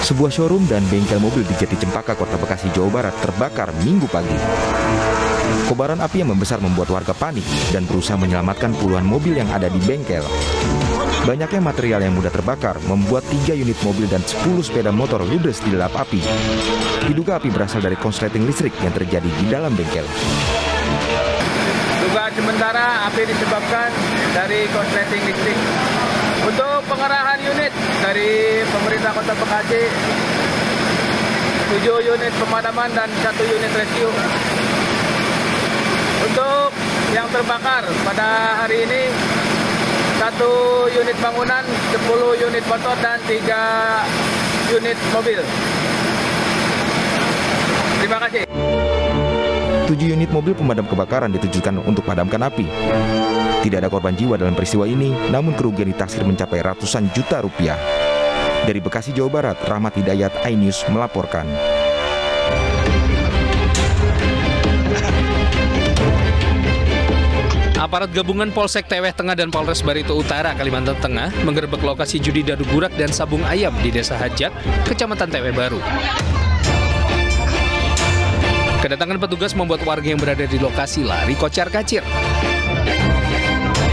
Sebuah showroom dan bengkel mobil di Jati Cempaka, Kota Bekasi, Jawa Barat terbakar Minggu pagi. Kobaran api yang membesar membuat warga panik dan berusaha menyelamatkan puluhan mobil yang ada di bengkel. Banyaknya material yang mudah terbakar membuat 3 unit mobil dan 10 sepeda motor ludes dilelap api. Diduga api berasal dari konsleting listrik yang terjadi di dalam bengkel. Dugaan sementara api disebabkan dari konsleting listrik. Untuk pengerahan unit dari pemerintah Kota Bekasi, 7 unit pemadaman dan 1 unit rescue. Untuk yang terbakar pada hari ini, 1 unit bangunan, 10 unit motor dan 3 unit mobil. Terima kasih. 7 unit mobil pemadam kebakaran ditujukan untuk padamkan api. Tidak ada korban jiwa dalam peristiwa ini, namun kerugian ditaksir mencapai ratusan juta rupiah. Dari Bekasi, Jawa Barat, Rahmat Hidayat, iNews melaporkan. Aparat gabungan Polsek Teweh Tengah dan Polres Barito Utara, Kalimantan Tengah menggerebek lokasi judi dadu gurak dan sabung ayam di Desa Hajat, Kecamatan Teweh Baru. Kedatangan petugas membuat warga yang berada di lokasi lari kocar-kacir.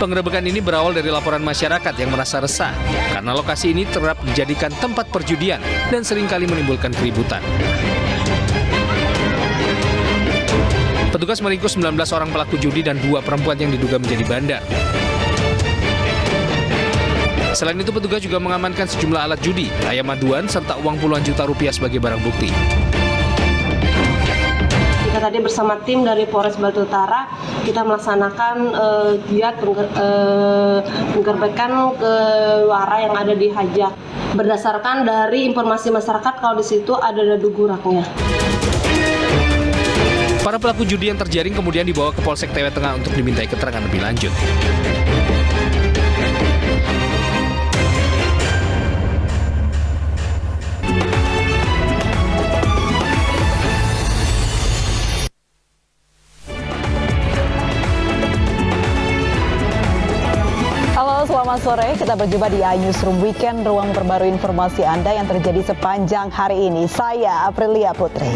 Penggerebekan ini berawal dari laporan masyarakat yang merasa resah karena lokasi ini kerap dijadikan tempat perjudian dan seringkali menimbulkan keributan. Petugas meringkus 19 orang pelaku judi dan 2 perempuan yang diduga menjadi bandar. Selain itu, petugas juga mengamankan sejumlah alat judi, ayam aduan, serta uang puluhan juta rupiah sebagai barang bukti. Kita tadi bersama tim dari Polres Barito Utara, kita melaksanakan giat penggerbekan ke wara yang ada di Hajat. Berdasarkan dari informasi masyarakat kalau di situ ada dadu guraknya. Para pelaku judi yang terjaring kemudian dibawa ke Polsek Teweh Tengah untuk dimintai keterangan lebih lanjut. Selamat sore, kita berjumpa di iNewsroom Weekend, ruang perbarui informasi Anda yang terjadi sepanjang hari ini. Saya Aprilia Putri.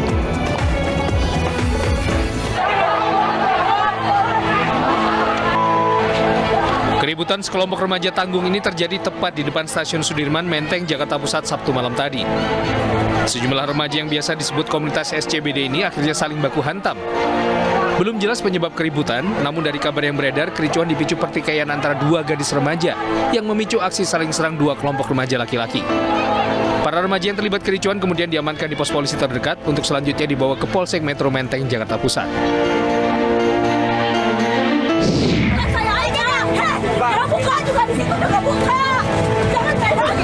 Keributan sekelompok remaja tanggung ini terjadi tepat di depan Stasiun Sudirman, Menteng, Jakarta Pusat, Sabtu malam tadi. Sejumlah remaja yang biasa disebut komunitas SCBD ini akhirnya saling baku hantam. Belum jelas penyebab keributan, namun dari kabar yang beredar, kericuan dipicu pertikaian antara 2 gadis remaja yang memicu aksi saling serang 2 kelompok remaja laki-laki. Para remaja yang terlibat kericuan kemudian diamankan di pos polisi terdekat untuk selanjutnya dibawa ke Polsek Metro Menteng, Jakarta Pusat. Buka juga di situ juga buka. Jangan kayak banget.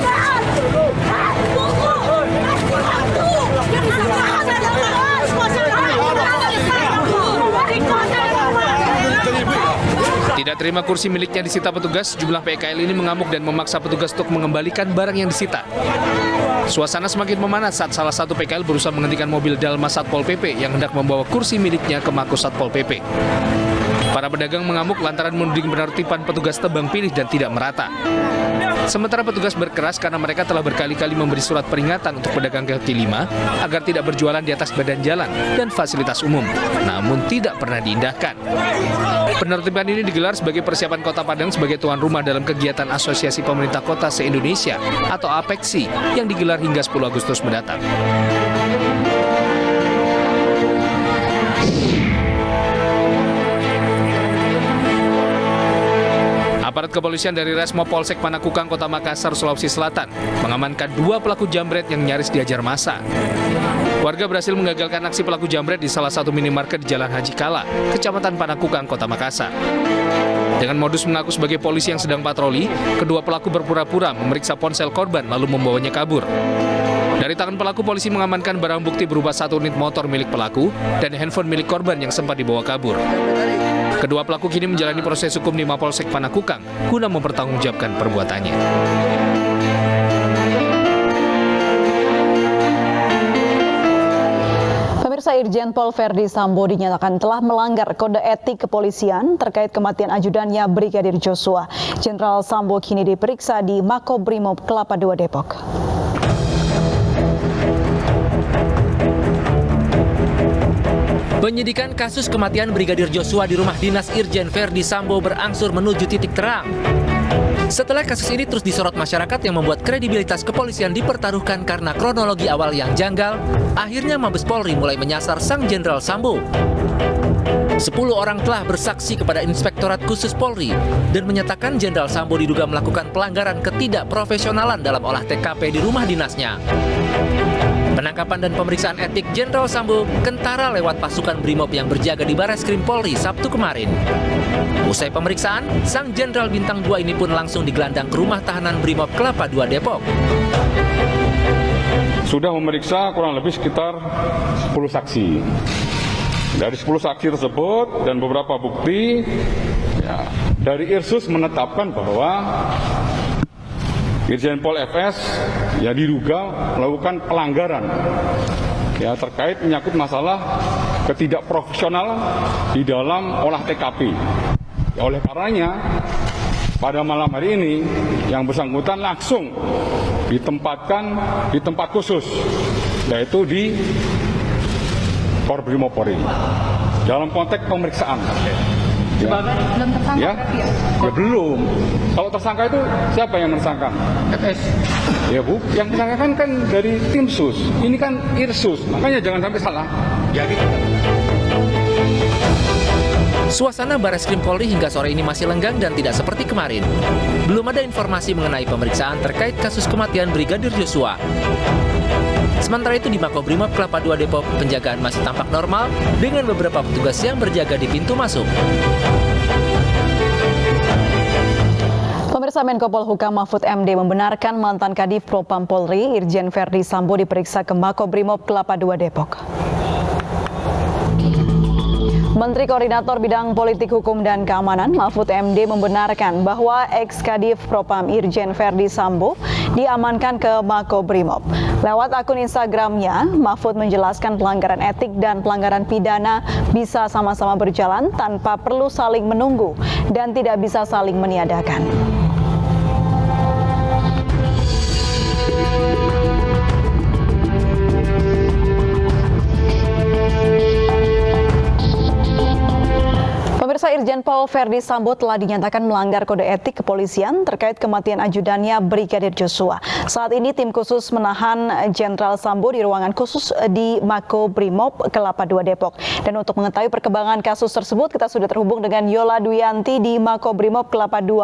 Tidak terima kursi miliknya disita petugas, jumlah PKL ini mengamuk dan memaksa petugas untuk mengembalikan barang yang disita. Suasana semakin memanas saat salah satu PKL berusaha menghentikan mobil Dalma Satpol PP yang hendak membawa kursi miliknya ke Mako Satpol PP. Para pedagang mengamuk lantaran menuding penertiban petugas tebang pilih dan tidak merata. Sementara petugas berkeras karena mereka telah berkali-kali memberi surat peringatan untuk pedagang kaki lima agar tidak berjualan di atas badan jalan dan fasilitas umum, namun tidak pernah diindahkan. Penertiban ini digelar sebagai persiapan Kota Padang sebagai tuan rumah dalam kegiatan Asosiasi Pemerintah Kota se-Indonesia atau APEKSI yang digelar hingga 10 Agustus mendatang. Aparat kepolisian dari Resmo Polsek Panakukang, Kota Makassar, Sulawesi Selatan mengamankan 2 pelaku jambret yang nyaris diajar massa. Warga berhasil mengagalkan aksi pelaku jambret di salah satu minimarket di Jalan Haji Kala, Kecamatan Panakukang, Kota Makassar. Dengan modus mengaku sebagai polisi yang sedang patroli, kedua pelaku berpura-pura memeriksa ponsel korban lalu membawanya kabur. Dari tangan pelaku, polisi mengamankan barang bukti berupa 1 unit motor milik pelaku dan handphone milik korban yang sempat dibawa kabur. Kedua pelaku kini menjalani proses hukum di Mapolsek Panakukang guna mempertanggungjawabkan perbuatannya. Pemirsa, Irjen Pol Verdi Sambo dinyatakan telah melanggar kode etik kepolisian terkait kematian ajudannya Brigadir Joshua. Jenderal Sambo kini diperiksa di Makobrimob Kelapa II Depok. Penyidikan kasus kematian Brigadir Joshua di rumah dinas Irjen Verdi Sambo berangsur menuju titik terang. Setelah kasus ini terus disorot masyarakat yang membuat kredibilitas kepolisian dipertaruhkan karena kronologi awal yang janggal, akhirnya Mabes Polri mulai menyasar Sang Jenderal Sambo. 10 orang telah bersaksi kepada Inspektorat Khusus Polri dan menyatakan Jenderal Sambo diduga melakukan pelanggaran ketidakprofesionalan dalam olah TKP di rumah dinasnya. Penangkapan dan pemeriksaan etik Jenderal Sambo kentara lewat pasukan Brimob yang berjaga di Bareskrim Polri Sabtu kemarin. Usai pemeriksaan, Sang Jenderal Bintang 2 ini pun langsung digelandang ke rumah tahanan Brimob Kelapa II Depok. Sudah memeriksa kurang lebih sekitar 10 saksi. Dari 10 saksi tersebut dan beberapa bukti, dari Irsus menetapkan bahwa Irjen Pol FS diduga melakukan pelanggaran terkait menyangkut masalah ketidakprofesional di dalam olah TKP. Oleh karenanya pada malam hari ini yang bersangkutan langsung ditempatkan di tempat khusus, yaitu di Korbrimop Polri dalam konteks pemeriksaan. Belum tersangka Belum. Kalau tersangka itu siapa yang tersangka? FS. Ya Bu, yang tersangka kan dari tim sus. Ini kan Irsus, makanya jangan sampai salah. Suasana Bareskrim Polri hingga sore ini masih lenggang dan tidak seperti kemarin. Belum ada informasi mengenai pemeriksaan terkait kasus kematian Brigadir Joshua. Sementara itu di Makobrimob Kelapa II Depok, penjagaan masih tampak normal dengan beberapa petugas yang berjaga di pintu masuk. Pemirsa, Menko Polhukam Mahfud MD membenarkan mantan Kadif Propam Polri Irjen Verdi Sambo diperiksa ke Makobrimob Kelapa II Depok. Menteri Koordinator Bidang Politik Hukum dan Keamanan Mahfud MD membenarkan bahwa ex-Kadif Propam Irjen Verdi Sambo diamankan ke Makobrimob. Lewat akun Instagramnya, Mahfud menjelaskan pelanggaran etik dan pelanggaran pidana bisa sama-sama berjalan tanpa perlu saling menunggu dan tidak bisa saling meniadakan. Pemirsa, Irjen Pol Verdi Sambo telah dinyatakan melanggar kode etik kepolisian terkait kematian ajudannya Brigadir Joshua. Saat ini tim khusus menahan Jenderal Sambo di ruangan khusus di Makobrimob Kelapa II Depok. Dan untuk mengetahui perkembangan kasus tersebut, kita sudah terhubung dengan Yola Duyanti di Makobrimob Kelapa II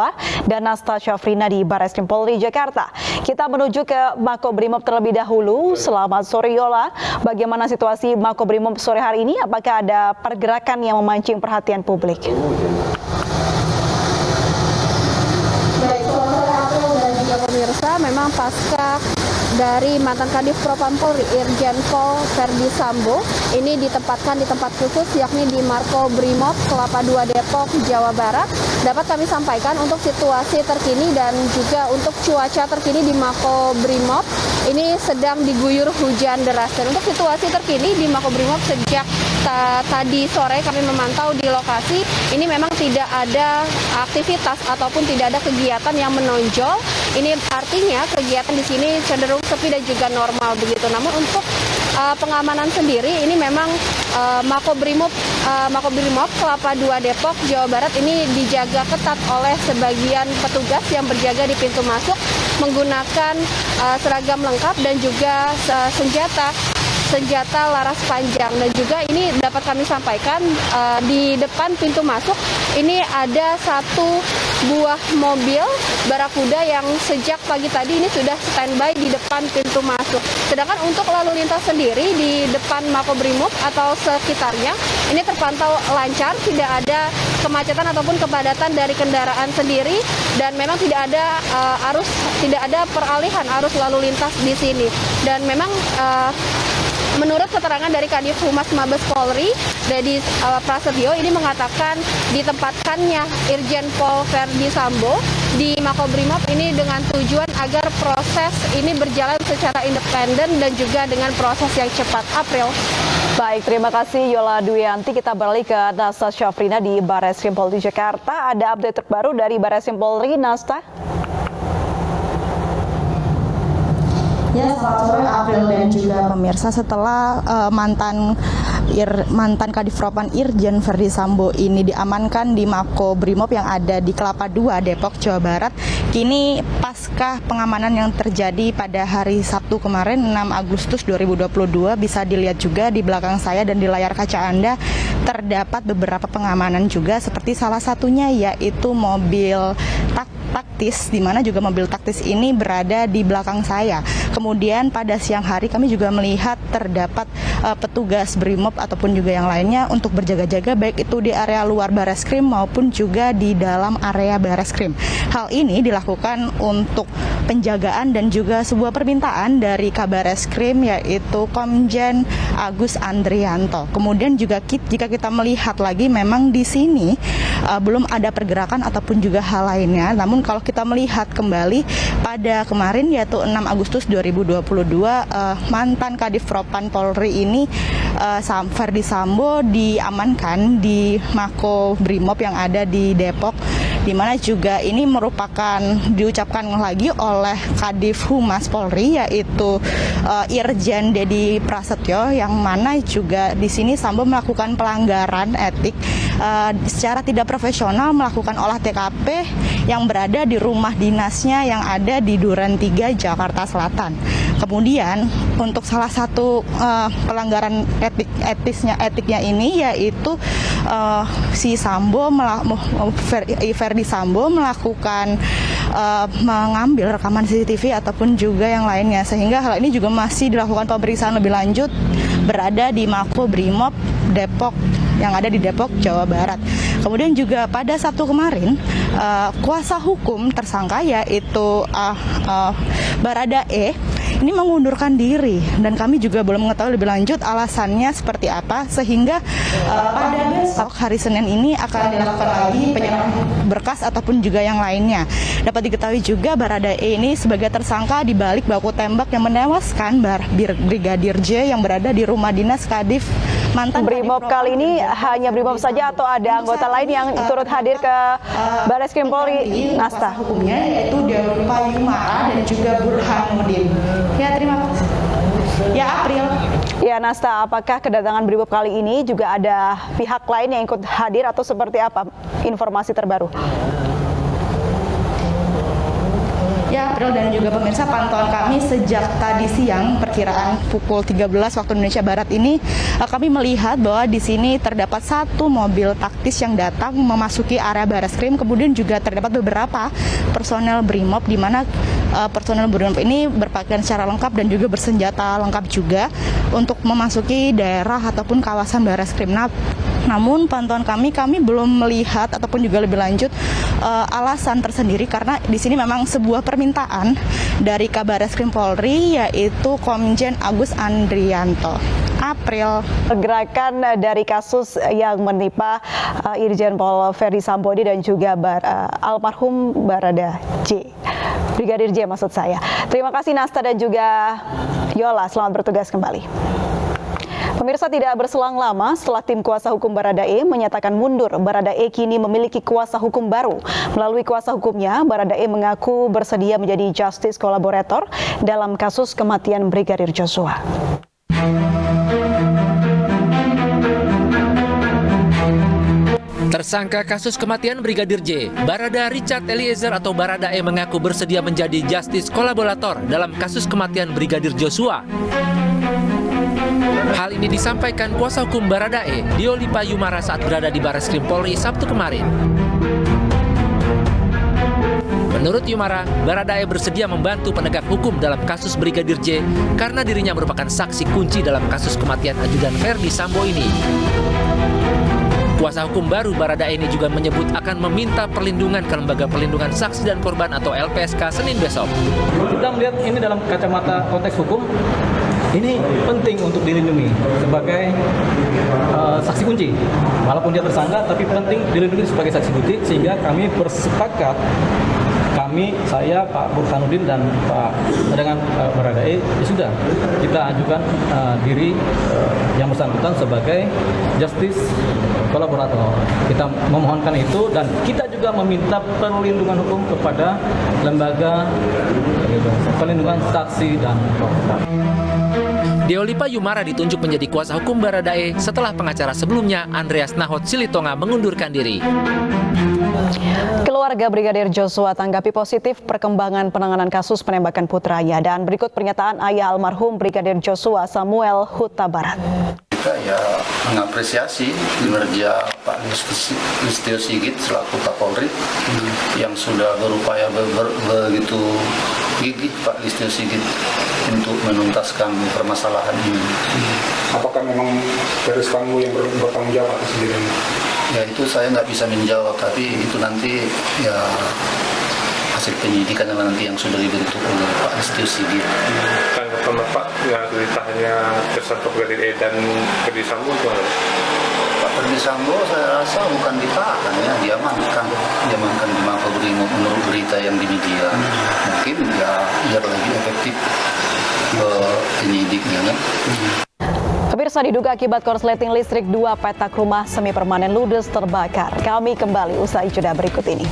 dan Nasta Syafrina di Bareskrim Polri Jakarta. Kita menuju ke Makobrimob terlebih dahulu. Selamat sore Yola, bagaimana situasi Makobrimob sore hari ini? Apakah ada pergerakan yang memancing perhatian publik? Baik, sore April dan juga pemirsa, memang pasca dari mantan Kadif Propam Polri Irjen Pol Verdi Sambo ini ditempatkan di tempat khusus yakni di Makobrimob Kelapa II Depok, Jawa Barat. Dapat kami sampaikan untuk situasi terkini dan juga untuk cuaca terkini di Makobrimob ini sedang diguyur hujan deras. Dan untuk situasi terkini di Makobrimob sejak tadi sore kami memantau di lokasi, ini memang tidak ada aktivitas ataupun tidak ada kegiatan yang menonjol. Ini artinya kegiatan di sini cenderung sepi dan juga normal begitu. Namun untuk pengamanan sendiri ini memang Makobrimob Kelapa II Depok, Jawa Barat ini dijaga ketat oleh sebagian petugas yang berjaga di pintu masuk menggunakan seragam lengkap dan juga senjata laras panjang. Dan juga ini dapat kami sampaikan di depan pintu masuk ini ada satu buah mobil barakuda yang sejak pagi tadi ini sudah standby di depan pintu masuk. Sedangkan untuk lalu lintas sendiri di depan Makobrimob atau sekitarnya ini terpantau lancar, tidak ada kemacetan ataupun kepadatan dari kendaraan sendiri dan memang tidak ada peralihan arus lalu lintas di sini. Dan memang menurut keterangan dari Kadif Humas Mabes Polri, Dedi Prasetyo, ini mengatakan ditempatkannya Irjen Pol Verdi Sambo di Makobrimob ini dengan tujuan agar proses ini berjalan secara independen dan juga dengan proses yang cepat. April. Baik, terima kasih Yola Duyanti. Kita beralih ke Nasta Syafrina di Bareskrim Polri Jakarta. Ada update terbaru dari Bareskrim Polri, Nasta? Ya, selamat sore April dan juga pemirsa. Setelah mantan mantan Kadifropam Irjen Verdi Sambo ini diamankan di Mako Brimob yang ada di Kelapa II, Depok, Jawa Barat. Kini pasca pengamanan yang terjadi pada hari Sabtu kemarin 6 Agustus 2022, bisa dilihat juga di belakang saya dan di layar kaca Anda terdapat beberapa pengamanan juga, seperti salah satunya yaitu mobil taktis, di mana juga mobil taktis ini berada di belakang saya. Kemudian pada siang hari kami juga melihat terdapat petugas Brimob ataupun juga yang lainnya untuk berjaga-jaga, baik itu di area luar Bareskrim maupun juga di dalam area Bareskrim. Hal ini dilakukan untuk penjagaan dan juga sebuah permintaan dari Kabareskrim, yaitu Komjen Agus Andrianto. Kemudian juga jika kita melihat lagi, memang di sini belum ada pergerakan ataupun juga hal lainnya. Namun kalau kita melihat kembali pada kemarin, yaitu 6 Agustus 2022, mantan Kadifropam Polri ini Verdi Sambo diamankan di Mako Brimob yang ada di Depok, di mana juga ini merupakan diucapkan lagi oleh Kadif Humas Polri, yaitu Irjen Dedi Prasetyo, yang mana juga di sini Sambo melakukan pelanggaran etik secara tidak profesional, melakukan olah TKP yang berada di rumah dinasnya yang ada di Duren 3, Jakarta Selatan. Kemudian untuk salah satu pelanggaran etiknya ini, yaitu si Sambo Verdi Sambo melakukan mengambil rekaman CCTV ataupun juga yang lainnya, sehingga hal ini juga masih dilakukan pemeriksaan lebih lanjut berada di Mako Brimob Depok yang ada di Depok, Jawa Barat. Kemudian juga pada Sabtu kemarin, kuasa hukum tersangka yaitu Baradae ini mengundurkan diri, dan kami juga belum mengetahui lebih lanjut alasannya seperti apa, sehingga pada besok hari Senin ini akan dilakukan lagi penyerahan berkas ataupun juga yang lainnya. Dapat diketahui juga Baradae ini sebagai tersangka di balik baku tembak yang menewaskan Brigadir J yang berada di rumah dinas Kadif mantan Brimob kali ini hanya Brimob saja atau ada anggota lain yang turut hadir ke Bareskrim Polri, Nasta? Hukumnya yaitu Dewi Payumara dan juga Burhanuddin. Ya, terima kasih. Ya, April. Ya, Nasta, apakah kedatangan Brimob kali ini juga ada pihak lain yang ikut hadir atau seperti apa informasi terbaru? Ya, April dan juga pemirsa, pantauan kami sejak tadi siang perkiraan pukul 13 waktu Indonesia Barat ini, kami melihat bahwa di sini terdapat satu mobil taktis yang datang memasuki area Bareskrim. Kemudian juga terdapat beberapa personel Brimob, di mana personel Brimob ini berpakaian secara lengkap dan juga bersenjata lengkap juga untuk memasuki daerah ataupun kawasan Bareskrim. Namun pantauan kami belum melihat ataupun juga lebih lanjut alasan tersendiri, karena di sini memang sebuah permintaan dari Kabareskrim Polri, yaitu Komjen Agus Andrianto. April. Pergerakan dari kasus yang menimpa Irjen Pol Verdi Sambo dan juga almarhum Barada J. Brigadir J maksud saya. Terima kasih Nasta dan juga Yola, selamat bertugas kembali. Pemirsa, tidak berselang lama setelah tim kuasa hukum Baradae menyatakan mundur, Baradae kini memiliki kuasa hukum baru. Melalui kuasa hukumnya, Baradae mengaku bersedia menjadi justice collaborator dalam kasus kematian Brigadir Joshua. Tersangka kasus kematian Brigadir J, Barada Richard Eliezer atau Baradae mengaku bersedia menjadi justice collaborator dalam kasus kematian Brigadir Joshua. Hal ini disampaikan kuasa hukum Baradae, Dewi Payumara, saat berada di Bareskrim Polri Sabtu kemarin. Menurut Yumara, Baradae bersedia membantu penegak hukum dalam kasus Brigadir J karena dirinya merupakan saksi kunci dalam kasus kematian ajudan Verdi Sambo ini. Kuasa hukum baru Baradae ini juga menyebut akan meminta perlindungan ke Lembaga Perlindungan Saksi dan Korban atau LPSK Senin besok. Kita melihat ini dalam kacamata konteks hukum, ini penting untuk dilindungi sebagai saksi kunci. Walaupun dia tersangka, tapi penting dilindungi sebagai saksi kunci, sehingga kami bersepakat, saya, Pak Burhanuddin dan Pak dengan Baradae, ya sudah kita ajukan diri yang bersangkutan sebagai justice kolaborator. Kita memohonkan itu dan kita juga meminta perlindungan hukum kepada lembaga perlindungan saksi dan korban. Deolipa Yumara ditunjuk menjadi kuasa hukum Baradae setelah pengacara sebelumnya Andreas Nahot Silitonga mengundurkan diri. Keluarga Brigadir Joshua tanggapi positif perkembangan penanganan kasus penembakan putranya, dan berikut pernyataan ayah almarhum Brigadir Joshua Samuel Huta Barat. Kita ya mengapresiasi kinerja Pak Listio Sigit selaku Kapolri yang sudah berupaya begitu gigih Pak Listio Sigit untuk menuntaskan permasalahan ini. Apakah memang Peris kamu yang bertanggung jawab atas sendiri? Ya itu saya nggak bisa menjawab, tapi itu nanti ya hasil penyidikan nanti yang sudah dibentuk oleh Pak Listio Sigit. Tanggapan Bapak yang ditahannya tersangka Brigadir E dan Ferdi Sambo itu apa? Pak Ferdi Sambo saya rasa bukan ditahan ya, diamankan di Makobrimob menurut berita yang di media. Mungkin ya biar lagi efektif penyidiknya kan. Pemirsa, diduga akibat korsleting listrik 2 petak rumah semi permanen ludes terbakar. Kami kembali usai jeda berikut ini.